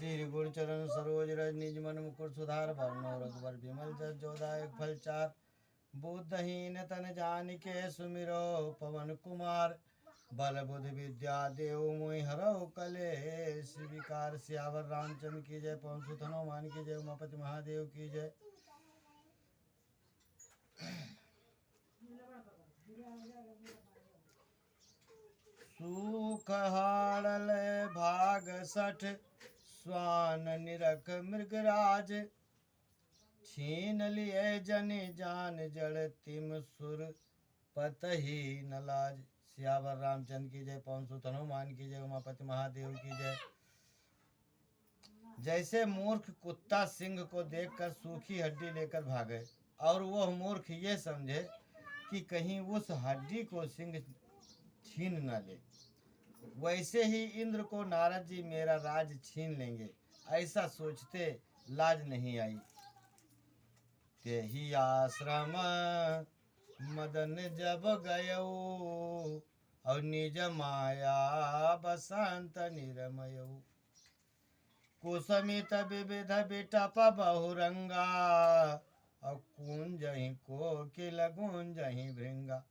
श्री गुण चरण सरोज रज निज मन मुकुर सुधार वर्ण रघुवर विमल जस जोदायक फल चार। बुद्धहीन तन जानिके सुमिरो पवन कुमार। बल बुद्धि विद्या देव मोहि हरौ कलेश विकार। सियावर रामचंद्र की जय, पवन सुत हनुमान की जय, उमापति महादेव की जय। सुख हाड़ल भाग सठ स्वान निरख मृगराज। छीन लिए जनि जान जड़ तिम सुर पतहि न लाज। सियावर रामचंद्र की जय, पवन सुत हनुमान की जय, उमापति महादेव की जय। जैसे मूर्ख कुत्ता सिंह को देखकर सूखी हड्डी लेकर भागे और वह मूर्ख ये समझे कि कहीं उस हड्डी को सिंह छीन न ले, वैसे ही इंद्र को नारद जी मेरा राज छीन लेंगे, ऐसा सोचते लाज नहीं आई। ते ही आश्रम मदन जब गयो और निज माया बसंत निरमयो। कुसमित विविध बिटप बहुरंगा और कुंजहि कोकिल गुंजहि भृंगा।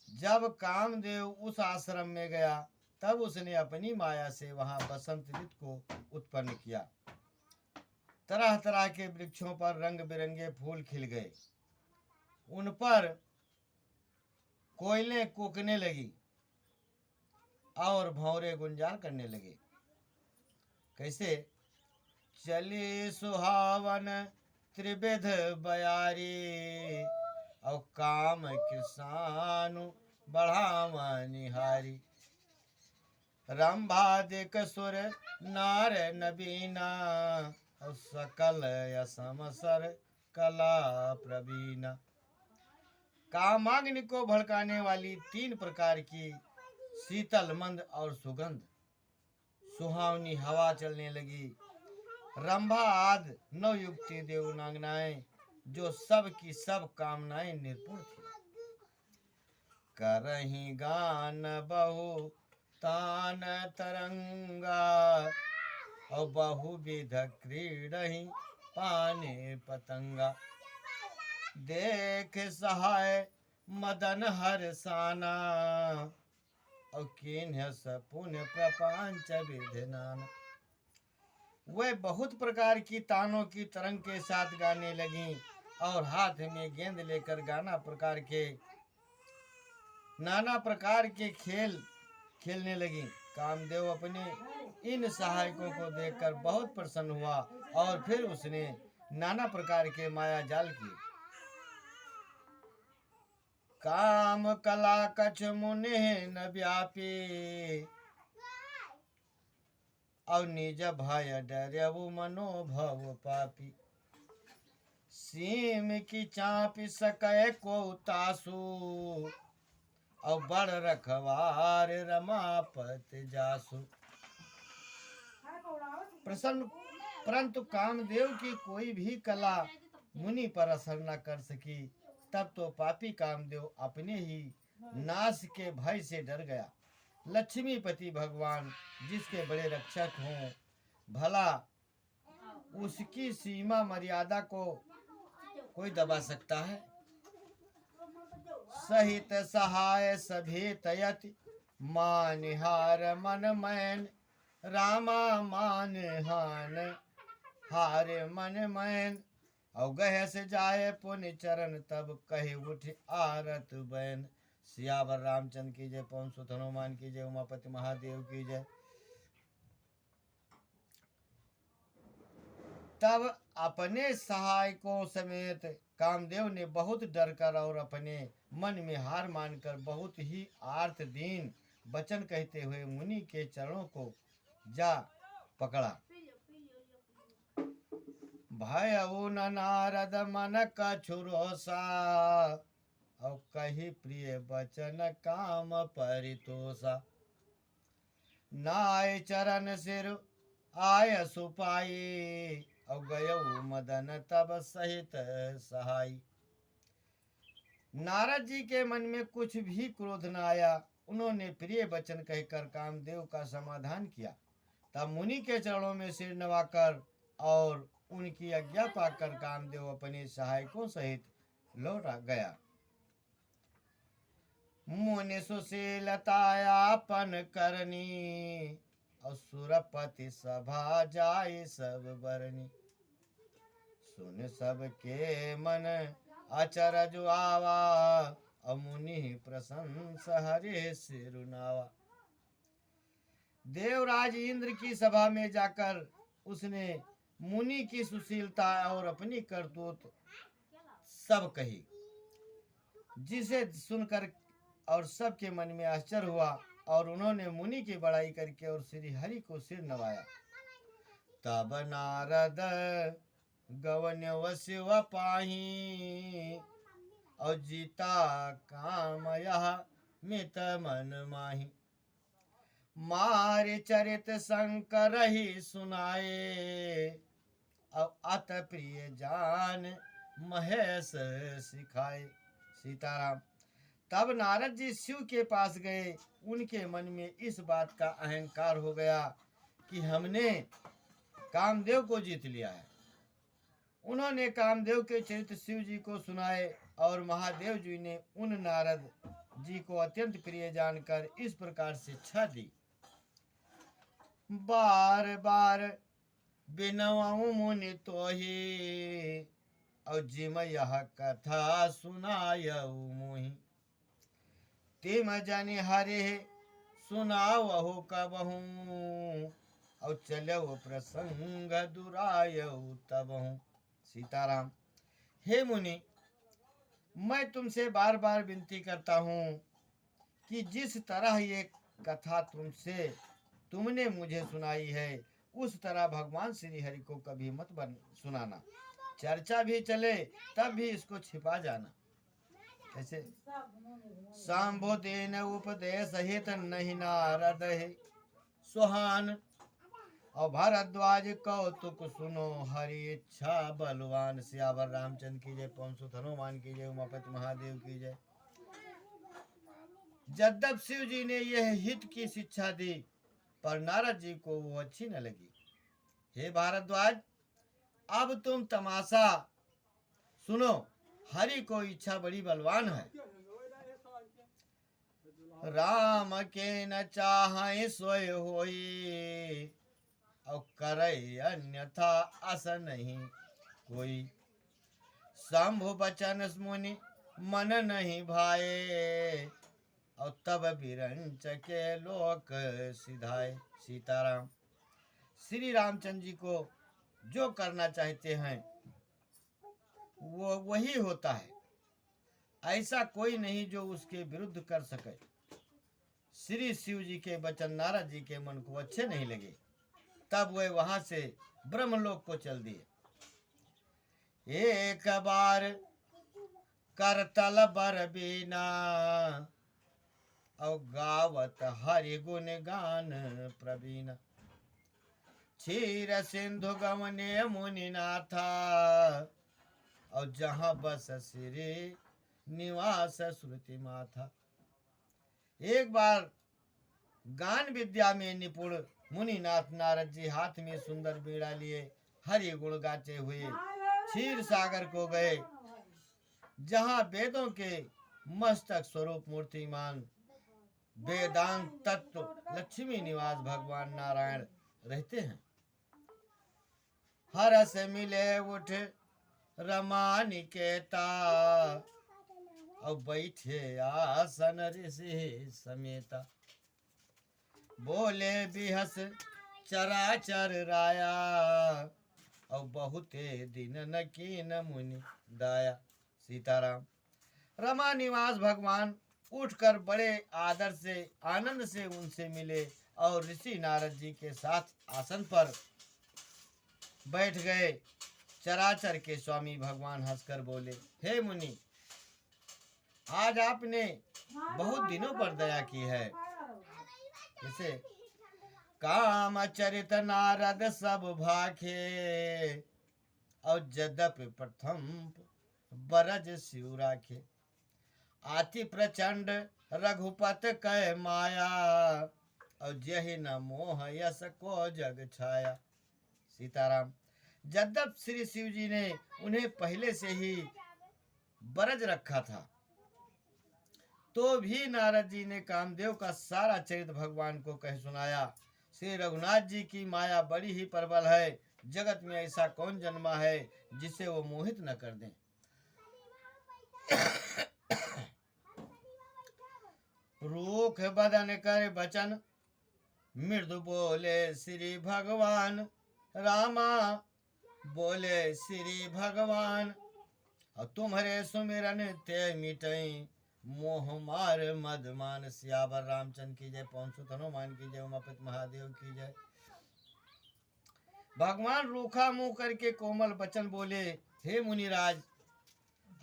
जब कामदेव उस आश्रम में गया तब उसने अपनी माया से वहां बसंत ऋतु को उत्पन्न किया। तरह तरह के वृक्षों पर रंग बिरंगे फूल खिल गए, उन पर कोयलें कूकने लगी और भंवरे गुंजार करने लगे। कैसे? चली सुहावन त्रिविध बयारी और काम किसानु बढ़ावा निहारी। रंभादिक सुर नार नबीना और सकल असमसर कला प्रवीणा। कामाग्नि को भड़काने वाली 3 प्रकार की शीतल मंद और सुगंध सुहावनी हवा चलने लगी। रंभा आदि 9 युक्ति देवनांगनाएं जो सब की सब कामनाएं निपुण थी। करही गान बहु तान तरंगा और बहुविध क्रीडहि पाने पतंगा। देख सहाय मदन हर्षाना और किन्ह सपुन प्रपंच विधनाना। वे बहुत प्रकार की तानों की तरंग के साथ गाने लगी और हाथ में गेंद लेकर नाना प्रकार के खेल खेलने लगी। कामदेव अपने इन सहायकों को देखकर बहुत प्रसन्न हुआ और फिर उसने नाना प्रकार के माया जाल किए। काम कला कछ मुनि न व्यापी और निज भय डरऊ मनोभव पापी। सीम की चापी सकै को तासु और बड़ रखवार रमापत जासु। प्रसन्न परंतु कामदेव की कोई भी कला मुनि पर असर न कर सकी। तब तो पापी कामदेव अपने ही नाश के भय से डर गया। लक्ष्मीपति भगवान जिसके बड़े रक्षक हों, भला उसकी सीमा मर्यादा को कोई दबा सकता है? सहित सहाय सभेत यति मानिहार मन मैन। रामा मान हान हारे मन मैन और गह से जाए पुण्य चरण तब कहे उठ आरत बैन। सियावर रामचंद्र की जय, पवन सुत हनुमान की जय, उमापति महादेव की जय। तब अपने सहायकों समेत कामदेव ने बहुत डर कर और अपने मन में हार मानकर बहुत ही आर्त दीन वचन कहते हुए मुनि के चरणों को जा पकड़ा। भयउ न नारद मन कछुरोसा और कही प्रिय वचन काम परितोषा। नाय चरण सिर आय सुपाई और गयऊ मदन तब सहित सहाई। नारद जी के मन में कुछ भी क्रोध न आया। उन्होंने प्रिय वचन कहकर कामदेव का समाधान किया तब मुनि के चरणों में सिर नवाकर और उनकी आज्ञा पाकर कामदेव अपने सहायकों सहित लौट गया। मुनि सुशीलतायापन करनी और सुरपति सभा जाय सब बरनी। सुन सबके मन अचरज आवा और मुनि प्रशंस हरे सिरुनावा। देवराज इंद्र की सभा में जाकर उसने मुनि की सुशीलता और अपनी करतूत सब कही, जिसे सुनकर और सबके मन में आश्चर्य हुआ और उन्होंने मुनि की बड़ाई करके और श्री हरि को सिर नवाया। तब नारद गवन्य शिव पाही और जीता काम यह मित मन माही। मारे चरित शंकर ही सुनाए और अत प्रिय जान महेश सिखाए। सीताराम। तब नारद जी शिव के पास गए। उनके मन में इस बात का अहंकार हो गया कि हमने कामदेव को जीत लिया है। उन्होंने कामदेव के चरित्र शिव जी को सुनाए और महादेव जी ने उन नारद जी को अत्यंत प्रिय जानकर इस प्रकार शिक्षा दी। बार बार बिनवाऊं मुनि तो ही और जिम यह कथा सुनायऊ मुहि। तिम जन हरे सुनावहु कबहू और चलऊ प्रसंग दुरायऊ तबहू। सीताराम। हे मुनि, मैं तुमसे बार बार विनती करता हूँ कि जिस तरह ये कथा तुमने मुझे सुनाई है उस तरह भगवान श्री हरि को कभी मत सुनाना। चर्चा भी चले तब भी इसको छिपा जाना। कैसे? सांबोदेन उपदेश हित नहीं नारद है सुहान और भारद्वाज कौतुक सुनो हरि इच्छा बलवान। सियावर रामचंद्र की जय, पवन सुत हनुमान की जय, उमापति महादेव की जय। जद्यप शिव जी ने यह हित की शिक्षा दी पर नारद जी को वो अच्छी न लगी। हे भारद्वाज, अब तुम तमाशा सुनो। हरि को इच्छा बड़ी बलवान है। राम के न चाहे सोय होई और करे अन्यथा अस नहीं कोई। शंभु बचन मुनि मन नहीं भाए और तब बिरंच के लोक सिधाए। सीताराम। श्री रामचंद्र जी को जो करना चाहते हैं वो वही होता है। ऐसा कोई नहीं जो उसके विरुद्ध कर सके। श्री शिव जी के वचन नारद जी के मन को अच्छे नहीं लगे। तब वे वहां से ब्रह्मलोक को चल दिए। एक बार करतल बर बीना और गावत हरि गुण गान प्रवीण। क्षीर सिंधु गमने मुनि नाथा और जहाँ बस श्री निवास श्रुति माथा। एक बार गान विद्या में निपुण मुनिनाथ नारद जी हाथ में सुंदर बीड़ा लिए हरि गुण गाते हुए क्षीर सागर को गए, जहाँ वेदों के मस्तक स्वरूप मूर्तिमान वेदांत तत्व लक्ष्मी निवास भगवान नारायण रहते हैं। हरस मिले उठ रमा निकेता और बैठे आसन ऋषि समेता। बोले बिहस चराचर राया और बहुते दिन न कीन मुनि दाया। सीताराम। रमा निवास भगवान उठकर बड़े आदर से आनंद से उनसे मिले और ऋषि नारद जी के साथ आसन पर बैठ गए। चराचर के स्वामी भगवान हंसकर बोले, हे मुनि, आज आपने बहुत दिनों पर दया की है। जैसे काम चरित नारद सब भाखे और जदप प्रथम बरज शिव राखे। आति प्रचंड रघुपत कह माया और जहि न मोह यस को जग छाया। सीताराम। जद्यप श्री शिव जी ने उन्हें पहले से ही बरज रखा था, तो भी नारद जी ने कामदेव का सारा चरित्र भगवान को कह सुनाया। श्री रघुनाथ जी की माया बड़ी ही प्रबल है, जगत में ऐसा कौन जन्मा है जिसे वो मोहित न कर दें। रूख बदन कर बचन मृदु बोले श्री भगवान, रामा बोले श्री भगवान। और तुम्हारे सुमिरन ते मिटई मोह मार मदमान। सियावर रामचंद्र की जय, पवन सुत हनुमान की जय, उमापति महादेव की जय। भगवान रूखा मुंह करके कोमल वचन बोले, हे मुनिराज,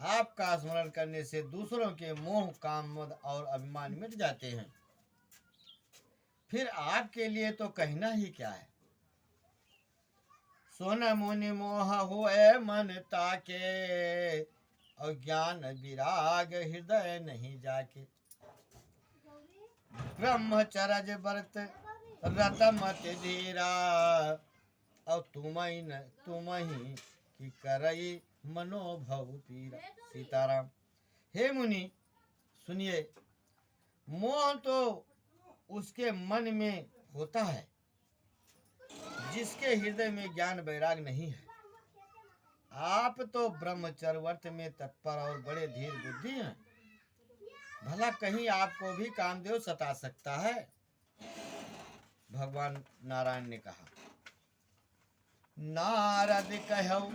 आपका स्मरण करने से दूसरों के मोह, काम, मद और अभिमान मिट जाते हैं। फिर आपके लिए तो कहना ही क्या है। सोन मुनि मोह हुए मन ताके, और ज्ञान विराग हृदय नहीं जाके। ब्रह्मचरज व्रत रतमत धीरा, और तुमहि की करई मनोभव पीरा। सीताराम। हे मुनि सुनिए, मोह तो उसके मन में होता है जिसके हृदय में ज्ञान वैराग नहीं है। आप तो ब्रह्मचर्य व्रत में तत्पर और बड़े धीर बुद्धि हैं, भला कहीं आपको भी कामदेव सता सकता है। भगवान नारायण ने कहा, नारद कहौ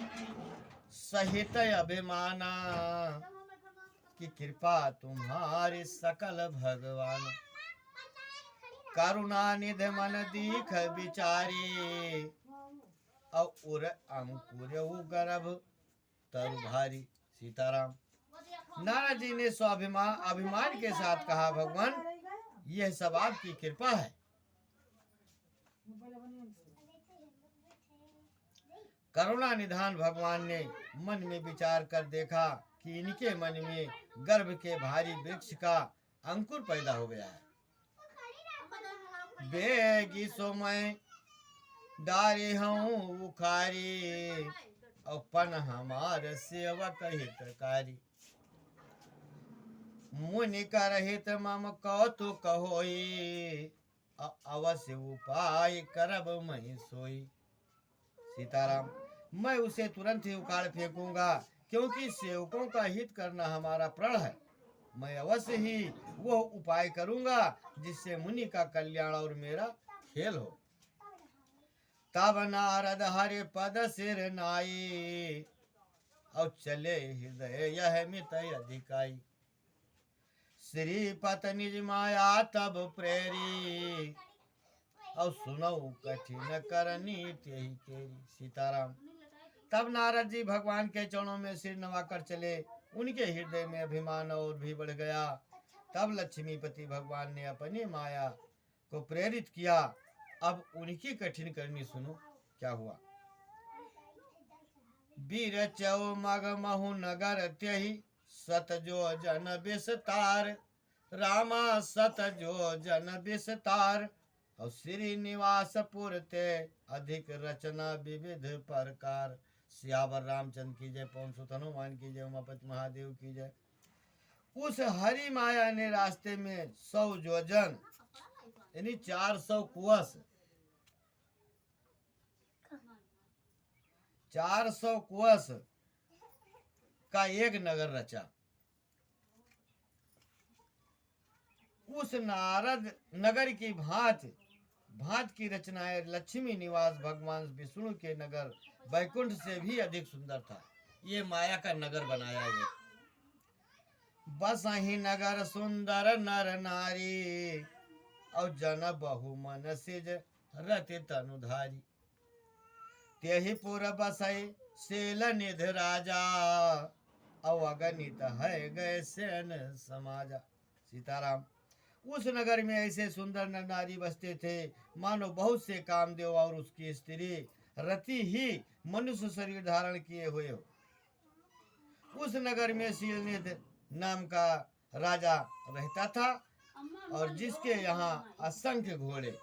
सहित अभिमाना, की कृपा तुम्हारी सकल भगवान। करुणा निधि मन दीख विचारी, और अंकुर गर्भ तरु भारी। सीताराम। नारद जी ने अभिमान के साथ कहा, भगवान यह सब आपकी कृपा है। करुणा निधान भगवान ने मन में विचार कर देखा कि इनके मन में गर्भ के भारी वृक्ष का अंकुर पैदा हो गया है। बेगी सो मैं डारी हूँ उखारी, और पन हमार सेवक हितकारी। मुनि कर हित मम कौतुक होई, अवश्य उपाय करब मैं सोई। सीताराम। मैं उसे तुरंत ही उखाड़ फेंकूंगा, क्योंकि सेवकों का हित करना हमारा प्रण है। मैं अवश्य ही वो उपाय करूंगा जिससे मुनि का कल्याण और मेरा खेल हो। तब नारद हरि पद सिर नाई, और चले हृदय यह मित अधिकाई। श्रीपत निज माया तब प्रेरी, और सुनऊ कठिन करनी तेहि केरी। सीताराम। तब नारद जी भगवान के चरणों में सिर नवाकर चले। उनके हृदय में अभिमान और भी बढ़ गया। तब लक्ष्मीपति भगवान ने अपनी माया को प्रेरित किया। अब उनकी कठिन करनी सुनो क्या हुआ। वीर चौ मग महु नगर त्यहि, सत जो जन विस्तार। रामा सत जो जन विस्तार, और श्रीनिवास पुरते अधिक रचना विविध प्रकार। सियावर रामचंद्र की जय, पवन सुत हनुमान की जय, उमापति महादेव की जय। उस हरि माया ने रास्ते में 100 योजन यानी 400 कुवस 400 कुवस का एक नगर रचा। उस नारद नगर की भांत की रचनाएं लक्ष्मी निवास भगवान विष्णु के नगर वैकुंठ से भी अधिक सुंदर था। ये माया का नगर बनाया गया। बस ही नगर सुंदर नर नारी, और जन बहु मन सिज रति तनुधारी। तेहि पुर बसई सेल निध राजा, अवगणित है गए सेन समाजा। सीताराम। उस नगर में ऐसे सुंदर नर नारी बसते थे मानो बहुत से कामदेव और उसकी स्त्री रति ही मनुष्य शरीर धारण किए हुए हो। उस नगर में शीलनिध नाम का राजा रहता था, और जिसके यहाँ असंख्य घोड़े,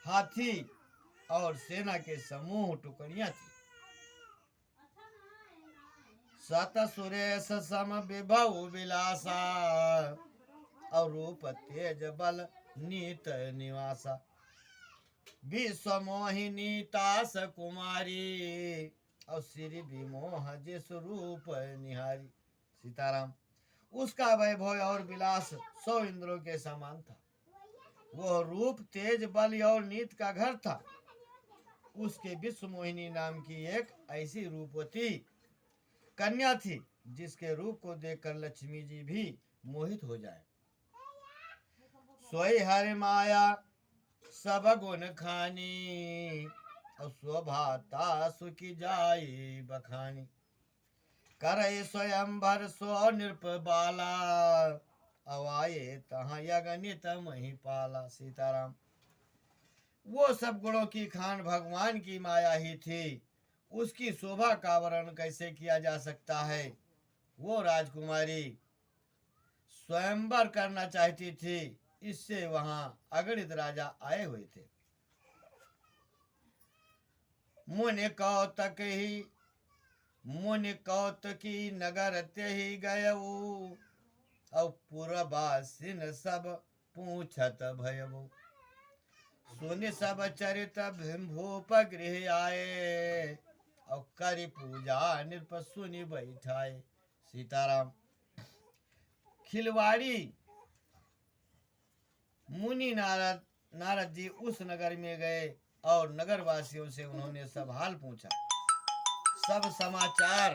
हाथी और सेना के समूह टुकड़ियां थी। सत सुरेश सम विभव विलासा और रूप तेज बल नीत निवासा। विश्व मोहिनी तास कुमारी और श्री विमोह जिस रूप निहारी। सीताराम। उसका वैभव और विलास 100 इंद्रों के समान था। वह रूप तेज बल और नीत का घर था। उसके विश्व मोहिनी नाम की एक ऐसी रूपवती कन्या थी जिसके रूप को देखकर लक्ष्मी जी भी मोहित हो जाए। सोई हरि माया सब गुण खानी और शोभाता सुखी जाई बखानी। करे स्वयंवर सो नृप बाला अवाये तहाँ यगनित मही पाला। सीताराम। वो सब गुणों की खान भगवान की माया ही थी। उसकी शोभा का वर्णन कैसे किया जा सकता है। वो राजकुमारी स्वयंवर करना चाहती थी, इससे वहां अगणित राजा आए हुए थे। मुनि कौतकी नगर ते ही गयऊ और पुरबासिन सब पूछत भयऊ। सुनि सब चरित भूप गृह आए और करी पूजा नृप सुनि बैठाए। सीताराम। खिलवाड़ी मुनि नारद जी उस नगर में गए और नगर वासियों से उन्होंने सब हाल पूछा, सब समाचार